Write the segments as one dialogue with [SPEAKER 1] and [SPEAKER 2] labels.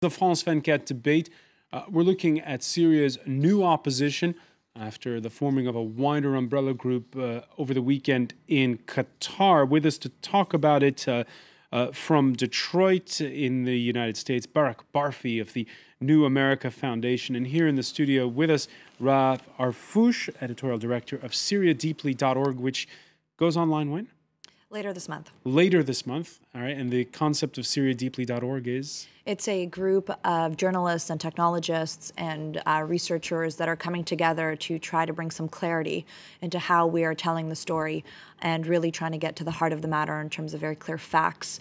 [SPEAKER 1] The France 24 debate. We're looking at Syria's new opposition after the forming of a wider umbrella group over the weekend in Qatar. With us to talk about it from Detroit in the United States, Barak Barfi of the New America Foundation. And here in the studio with us, Raaf Arfouch, editorial director of SyriaDeeply.org, which goes online when?
[SPEAKER 2] Later this month.
[SPEAKER 1] Later this month. All right. And the concept of SyriaDeeply.org is?
[SPEAKER 2] It's a group of journalists and technologists and researchers that are coming together to try to bring some clarity into how we are telling the story and really trying to get to the heart of the matter in terms of very clear facts,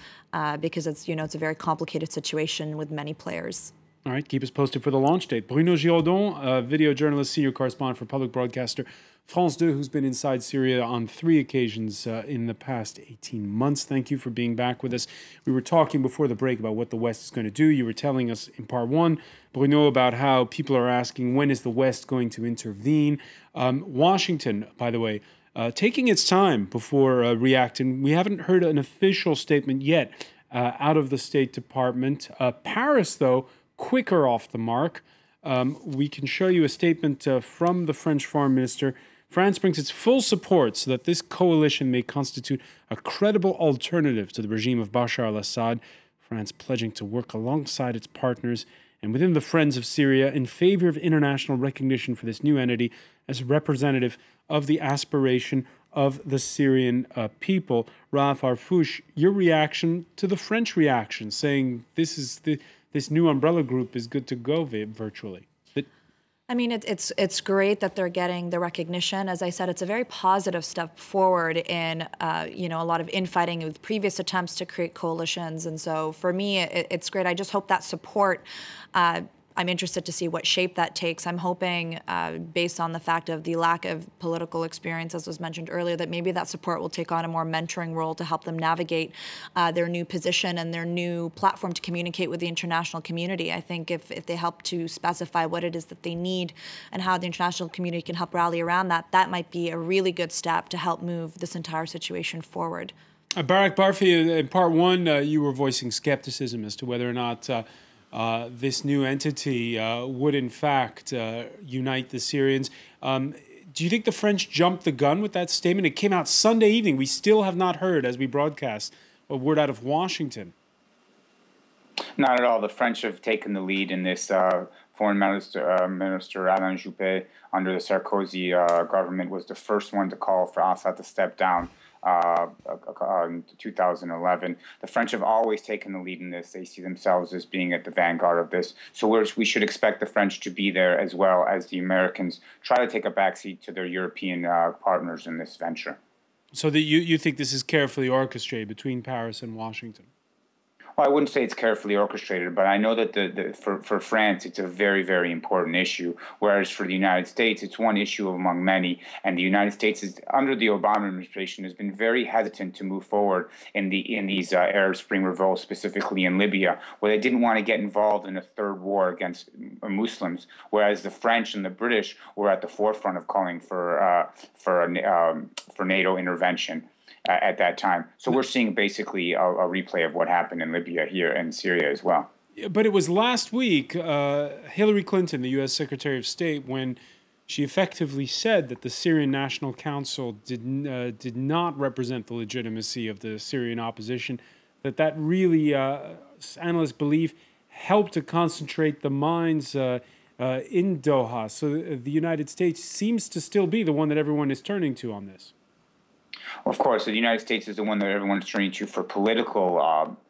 [SPEAKER 2] because it's a very complicated situation with many players.
[SPEAKER 1] All right, keep us posted for the launch date. Bruno Giraudon, video journalist, senior correspondent for public broadcaster France 2, who's been inside Syria on 3 occasions in the past 18 months. Thank you for being back with us. We were talking before the break about what the West is going to do. You were telling us in part one, Bruno, about how people are asking, when is the West going to intervene? Washington, by the way, taking its time before reacting. We haven't heard an official statement yet out of the State Department. Paris, though, quicker off the mark. We can show you a statement from the French foreign minister. France brings its full support so that this coalition may constitute a credible alternative to the regime of Bashar al-Assad. France pledging to work alongside its partners and within the Friends of Syria in favor of international recognition for this new entity as representative of the aspiration of the Syrian people. Raaf Arfouch, your reaction to the French reaction, saying this new umbrella group is good to go virtually.
[SPEAKER 2] I mean, it's great that they're getting the recognition. As I said, it's a very positive step forward in a lot of infighting with previous attempts to create coalitions. And so for me, it's great. I just hope that support. I'm interested to see what shape that takes. I'm hoping, based on the fact of the lack of political experience, as was mentioned earlier, that maybe that support will take on a more mentoring role to help them navigate their new position and their new platform to communicate with the international community. I think if they help to specify what it is that they need and how the international community can help rally around that, that might be a really good step to help move this entire situation forward.
[SPEAKER 1] Barak Barfi, in part one, you were voicing skepticism as to whether or not this new entity would, in fact, unite the Syrians. Do you think the French jumped the gun with that statement? It came out Sunday evening. We still have not heard, as we broadcast, a word out of Washington.
[SPEAKER 3] Not at all. The French have taken the lead in this. Foreign Minister Alain Juppé, under the Sarkozy government, was the first one to call for Assad to step down. In 2011. The French have always taken the lead in this. They see themselves as being at the vanguard of this. So we should expect the French to be there, as well as the Americans try to take a backseat to their European partners in this venture.
[SPEAKER 1] So that you think this is carefully orchestrated between Paris and Washington?
[SPEAKER 3] Well, I wouldn't say it's carefully orchestrated, but I know that for France, it's a very, very important issue, whereas for the United States, it's one issue among many. And the United States, under the Obama administration, has been very hesitant to move forward in these Arab Spring revolts, specifically in Libya, where they didn't want to get involved in a third war against Muslims, whereas the French and the British were at the forefront of calling for NATO intervention at that time. So we're seeing basically a replay of what happened in Libya here and Syria as well.
[SPEAKER 1] But it was last week, Hillary Clinton, the U.S. Secretary of State, when she effectively said that the Syrian National Council did not represent the legitimacy of the Syrian opposition, that really, analysts believe, helped to concentrate the minds in Doha. So the United States seems to still be the one that everyone is turning to on this.
[SPEAKER 3] Of course, the United States is the one that everyone's turning to for political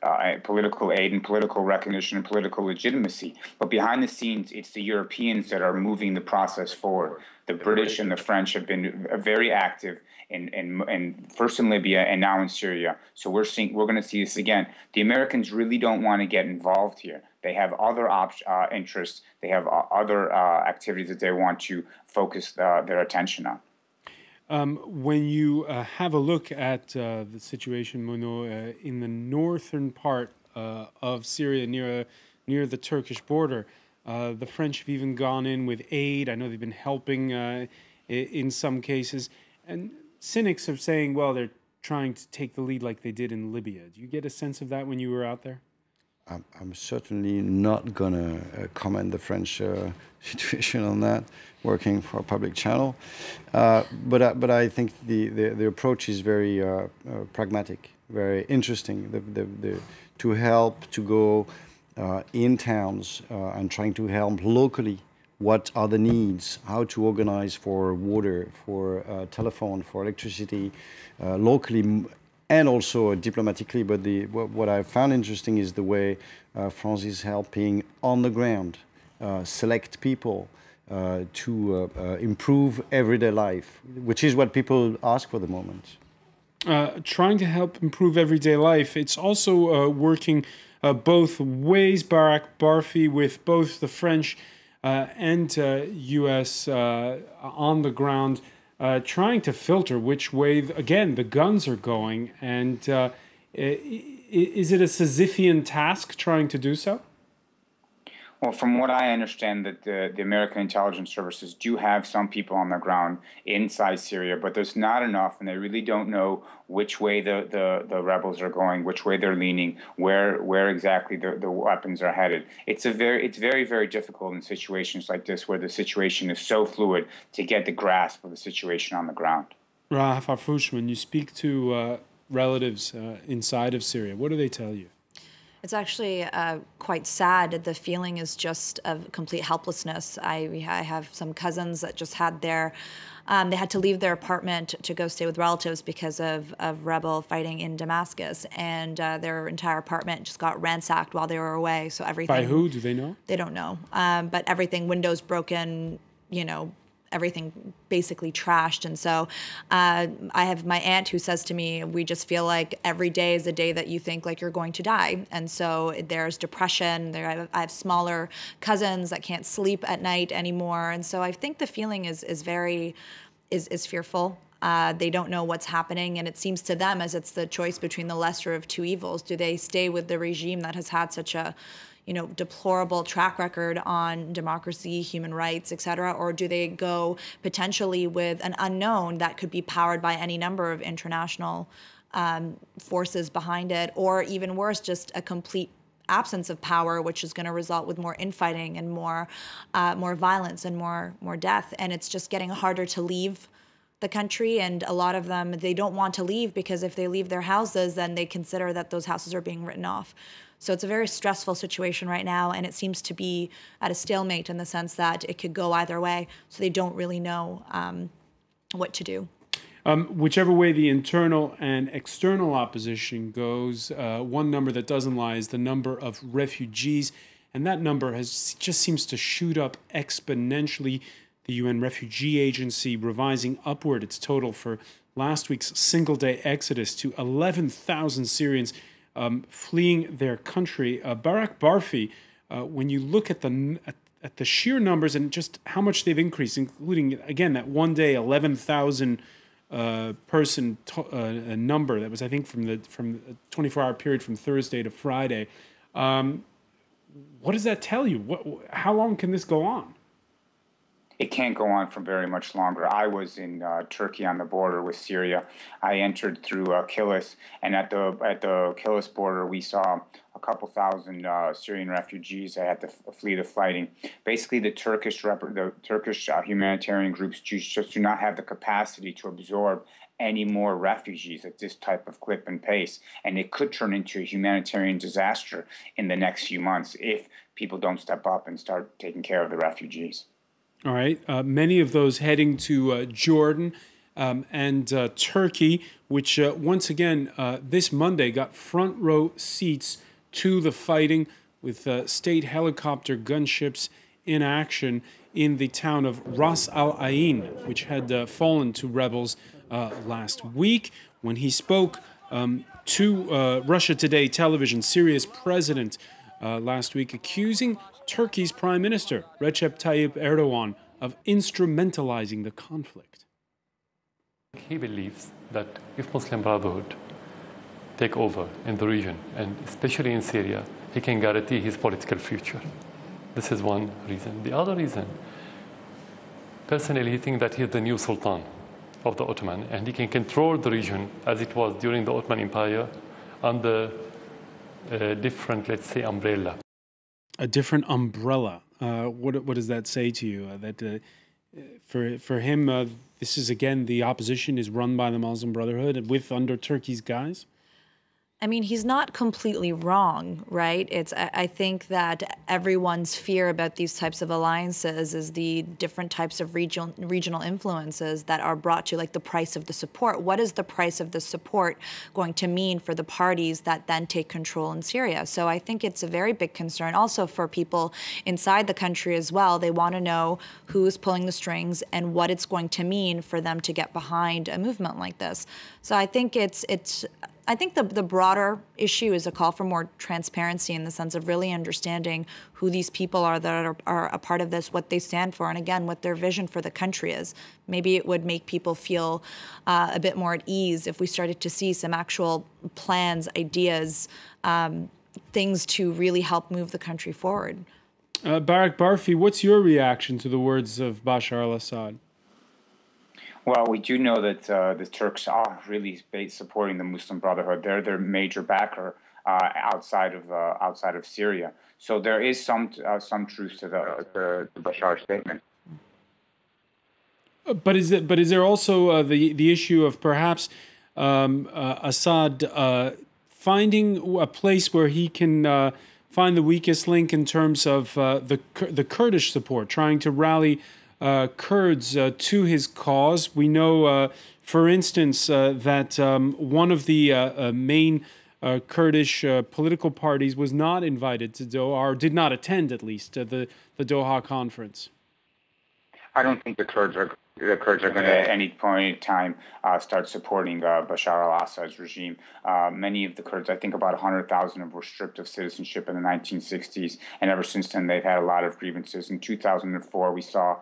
[SPEAKER 3] aid and political recognition and political legitimacy. But behind the scenes, it's the Europeans that are moving the process forward. The British and the French have been very active in first in Libya and now in Syria. So we're going to see this again. The Americans really don't want to get involved here. They have other interests. They have other activities that they want to focus their attention on.
[SPEAKER 1] When you have a look at the situation, Mono, in the northern part of Syria, near the Turkish border, the French have even gone in with aid. I know they've been helping in some cases. And cynics are saying, well, they're trying to take the lead like they did in Libya. Do you get a sense of that when you were out there?
[SPEAKER 4] I'm certainly not going to comment the French situation on that, working for a public channel. But I think the approach is very pragmatic, very interesting. To help, to go in towns and trying to help locally. What are the needs? How to organize for water, for telephone, for electricity, locally and also diplomatically. But what I found interesting is the way France is helping on the ground, select people to improve everyday life, which is what people ask for the moment.
[SPEAKER 1] Trying to help improve everyday life. It's also working both ways, Barak Barfi, with both the French and U.S. On the ground, trying to filter which way, again, the guns are going. And is it a Sisyphean task trying to do so?
[SPEAKER 3] Well, from what I understand, that the American intelligence services do have some people on the ground inside Syria, but there's not enough, and they really don't know which way the rebels are going, which way they're leaning, where exactly the weapons are headed. It's very, very difficult in situations like this, where the situation is so fluid, to get the grasp of the situation on the ground.
[SPEAKER 1] Rahaf Harfouch, when you speak to relatives inside of Syria, what do they tell you?
[SPEAKER 2] It's actually quite sad. The feeling is just of complete helplessness. I have some cousins that just had they had to leave their apartment to go stay with relatives because of rebel fighting in Damascus, and their entire apartment just got ransacked while they were away. So everything.
[SPEAKER 1] By who? Do they know?
[SPEAKER 2] They don't know. But everything, windows broken, everything basically trashed. And so I have my aunt who says to me, we just feel like every day is a day that you think like you're going to die. And so there's depression. I have smaller cousins that can't sleep at night anymore. And so I think the feeling is fearful. They don't know what's happening, and it seems to them as it's the choice between the lesser of two evils. Do they stay with the regime that has had such a deplorable track record on democracy, human rights, et cetera, or do they go potentially with an unknown that could be powered by any number of international forces behind it, or even worse, just a complete absence of power, which is going to result with more infighting and more violence and more death. And it's just getting harder to leave the country, and a lot of them, they don't want to leave because if they leave their houses, then they consider that those houses are being written off. So it's a very stressful situation right now, and it seems to be at a stalemate in the sense that it could go either way. So they don't really know what to do.
[SPEAKER 1] Whichever way the internal and external opposition goes, one number that doesn't lie is the number of refugees, and that number just seems to shoot up exponentially. The UN Refugee Agency revising upward its total for last week's single-day exodus to 11,000 Syrians fleeing their country. Barak Barfi, when you look at the sheer numbers and just how much they've increased, including, again, that one day 11,000 person number that was, I think, from the 24-hour period from Thursday to Friday. What does that tell you? How long can this go on?
[SPEAKER 3] It can't go on for very much longer. I was in Turkey on the border with Syria. I entered through Kilis, and at the Kilis border, we saw a couple thousand Syrian refugees that had to flee the fighting. Basically, the Turkish humanitarian groups just do not have the capacity to absorb any more refugees at this type of clip and pace, and it could turn into a humanitarian disaster in the next few months if people don't step up and start taking care of the refugees.
[SPEAKER 1] All right. Many of those heading to Jordan and Turkey, which once again this Monday got front row seats to the fighting with state helicopter gunships in action in the town of Ras Al Ain, which had fallen to rebels last week. When he spoke to Russia Today television, Syria's president last week accusing Turkey's Prime Minister, Recep Tayyip Erdogan, of instrumentalizing the conflict.
[SPEAKER 5] He believes that if Muslim Brotherhood take over in the region, and especially in Syria, he can guarantee his political future. This is one reason. The other reason, personally, he thinks that he's the new Sultan of the Ottoman, and he can control the region as it was during the Ottoman Empire under a different, let's say, umbrella.
[SPEAKER 1] A different umbrella. What does that say to you? That for him, this is again, the opposition is run by the Muslim Brotherhood with under Turkey's guise?
[SPEAKER 2] I mean, he's not completely wrong, right? I think that everyone's fear about these types of alliances is the different types of regional influences that are brought to, like the price of the support. What is the price of the support going to mean for the parties that then take control in Syria? So I think it's a very big concern also for people inside the country as well. They want to know who's pulling the strings and what it's going to mean for them to get behind a movement like this. So I think I think the broader issue is a call for more transparency in the sense of really understanding who these people are that are a part of this, what they stand for, and again, what their vision for the country is. Maybe it would make people feel a bit more at ease if we started to see some actual plans, ideas, things to really help move the country forward.
[SPEAKER 1] Barak Barfi, what's your reaction to the words of Bashar al-Assad?
[SPEAKER 3] Well, we do know that the Turks are really supporting the Muslim Brotherhood. They're their major backer outside of Syria. So there is some truth to the Bashar statement.
[SPEAKER 1] But is there also the issue of perhaps Assad finding a place where he can find the weakest link in terms of the Kurdish support, trying to rally Kurds to his cause? We know, for instance, that one of the main Kurdish political parties was not invited to Doha, or did not attend, at least, the Doha conference.
[SPEAKER 3] I don't think the Kurds are going to, at any point in time, start supporting Bashar al-Assad's regime. Many of the Kurds, I think about 100,000, were stripped of citizenship in the 1960s, and ever since then they've had a lot of grievances. In 2004, we saw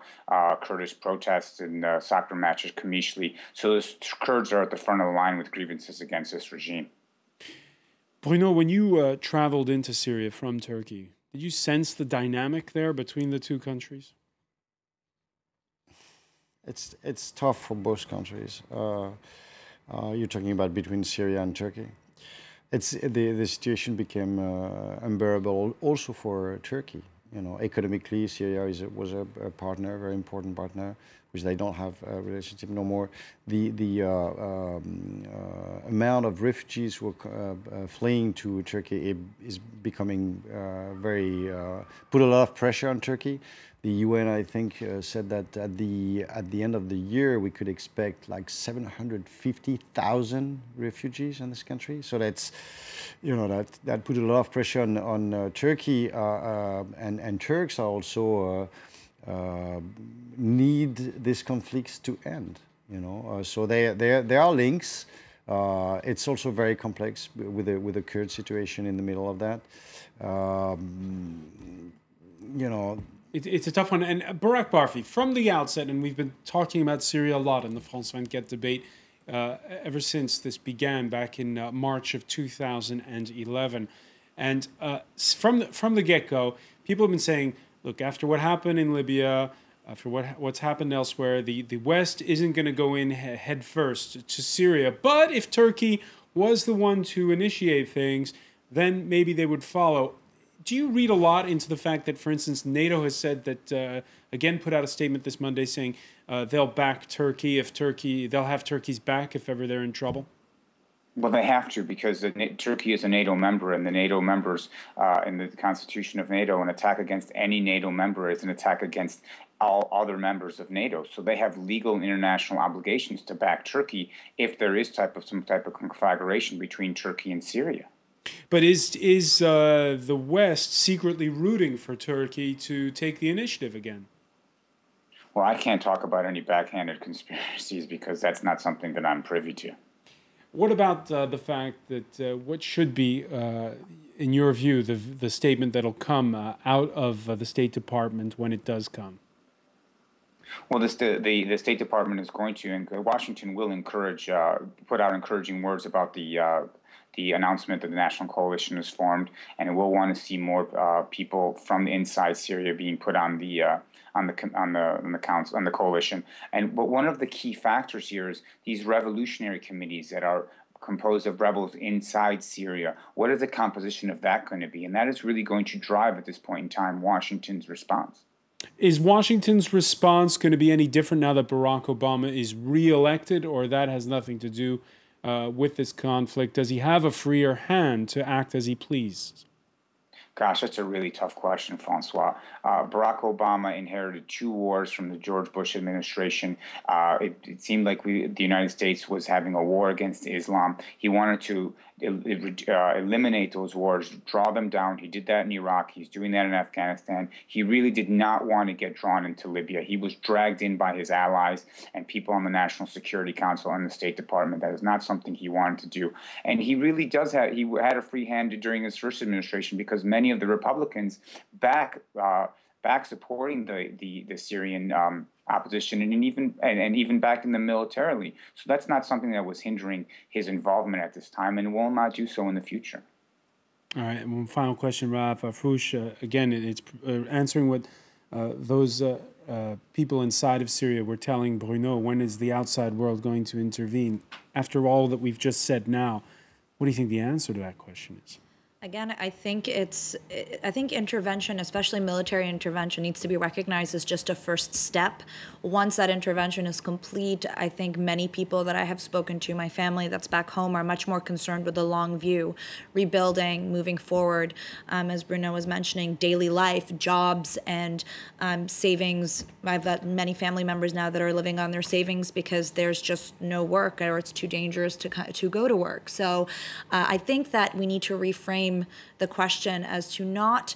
[SPEAKER 3] Kurdish protests in soccer matches, Kamishli. So the Kurds are at the front of the line with grievances against this regime.
[SPEAKER 1] Bruno, when you traveled into Syria from Turkey, did you sense the dynamic there between the two countries?
[SPEAKER 4] It's tough for both countries. You're talking about between Syria and Turkey. The situation became unbearable also for Turkey. You know, economically, Syria was a partner, a very important partner, which they don't have a relationship no more. The amount of refugees who are fleeing to Turkey is becoming put a lot of pressure on Turkey. The UN, I think, said that at the end of the year we could expect like 750,000 refugees in this country. So that's, you know, that put a lot of pressure on Turkey, and Turks are also need these conflicts to end. You know, so there are links. It's also very complex with the Kurd situation in the middle of that. You know.
[SPEAKER 1] It's a tough one. And Barak Barfi, from the outset, and we've been talking about Syria a lot in the France 24 debate ever since this began back in March of 2011. And from the get-go, people have been saying, look, after what happened in Libya, after what's happened elsewhere, the West isn't going to go in head first to Syria. But if Turkey was the one to initiate things, then maybe they would follow. Do you read a lot into the fact that, for instance, NATO has said that, again, put out a statement this Monday saying they'll back Turkey they'll have Turkey's back if ever they're in trouble?
[SPEAKER 3] Well, they have to, because Turkey is a NATO member, and the NATO members in the constitution of NATO, an attack against any NATO member is an attack against all other members of NATO. So they have legal international obligations to back Turkey if there is some type of conflagration between Turkey and Syria.
[SPEAKER 1] But is the West secretly rooting for Turkey to take the initiative again?
[SPEAKER 3] Well, I can't talk about any backhanded conspiracies because that's not something that I'm privy to.
[SPEAKER 1] What about the fact that what should be, in your view, the statement that'll come out of the State Department when it does come?
[SPEAKER 3] Well, the State Department is going to, and Washington will put out encouraging words about the announcement that the National Coalition is formed, and it will want to see more people from inside Syria being put on the coalition. But one of the key factors here is these revolutionary committees that are composed of rebels inside Syria. What is the composition of that going to be? And that is really going to drive, at this point in time, Washington's response.
[SPEAKER 1] Is Washington's response going to be any different now that Barack Obama is re-elected, or that has nothing to do with this conflict? Does he have a freer hand to act as he pleases?
[SPEAKER 3] Gosh, that's a really tough question, Francois. Barack Obama inherited 2 wars from the George Bush administration. It seemed like the United States was having a war against Islam. He wanted to eliminate those wars, draw them down. He did that in Iraq. He's doing that in Afghanistan. He really did not want to get drawn into Libya. He was dragged in by his allies and people on the National Security Council and the State Department. That is not something he wanted to do. And he really does have, he had a free hand during his first administration because many of the Republicans back supporting the Syrian opposition and even backing them militarily. So that's not something that was hindering his involvement at this time and will not do so in the future.
[SPEAKER 1] All right, and one final question, Raaf Arfouch. Again, it's answering what those people inside of Syria were telling Bruno. When is the outside world going to intervene? After all that we've just said now, what do you think the answer to that question is?
[SPEAKER 2] Again, I think intervention, especially military intervention, needs to be recognized as just a first step. Once that intervention is complete, I think many people that I have spoken to, my family that's back home, are much more concerned with the long view, rebuilding, moving forward, as Bruno was mentioning, daily life, jobs, and savings. I've got many family members now that are living on their savings because there's just no work or it's too dangerous to go to work. So I think that we need to reframe the question as to not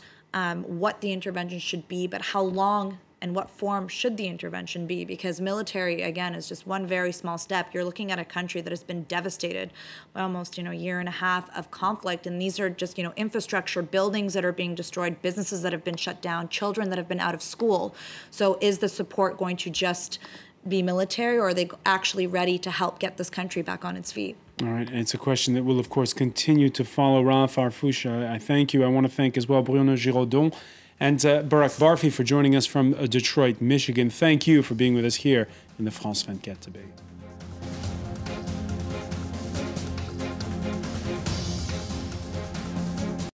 [SPEAKER 2] what the intervention should be, but how long and what form should the intervention be? Because military, again, is just one very small step. You're looking at a country that has been devastated by almost, a year and a half of conflict. And these are just, infrastructure, buildings that are being destroyed, businesses that have been shut down, children that have been out of school. So is the support going to just be military, or are they actually ready to help get this country back on its feet?
[SPEAKER 1] All right, and it's a question that will, of course, continue to follow. Raaf Arfouch, I thank you. I want to thank as well Bruno Giraudon and Barak Barfi for joining us from Detroit, Michigan. Thank you for being with us here in the France 24 debate.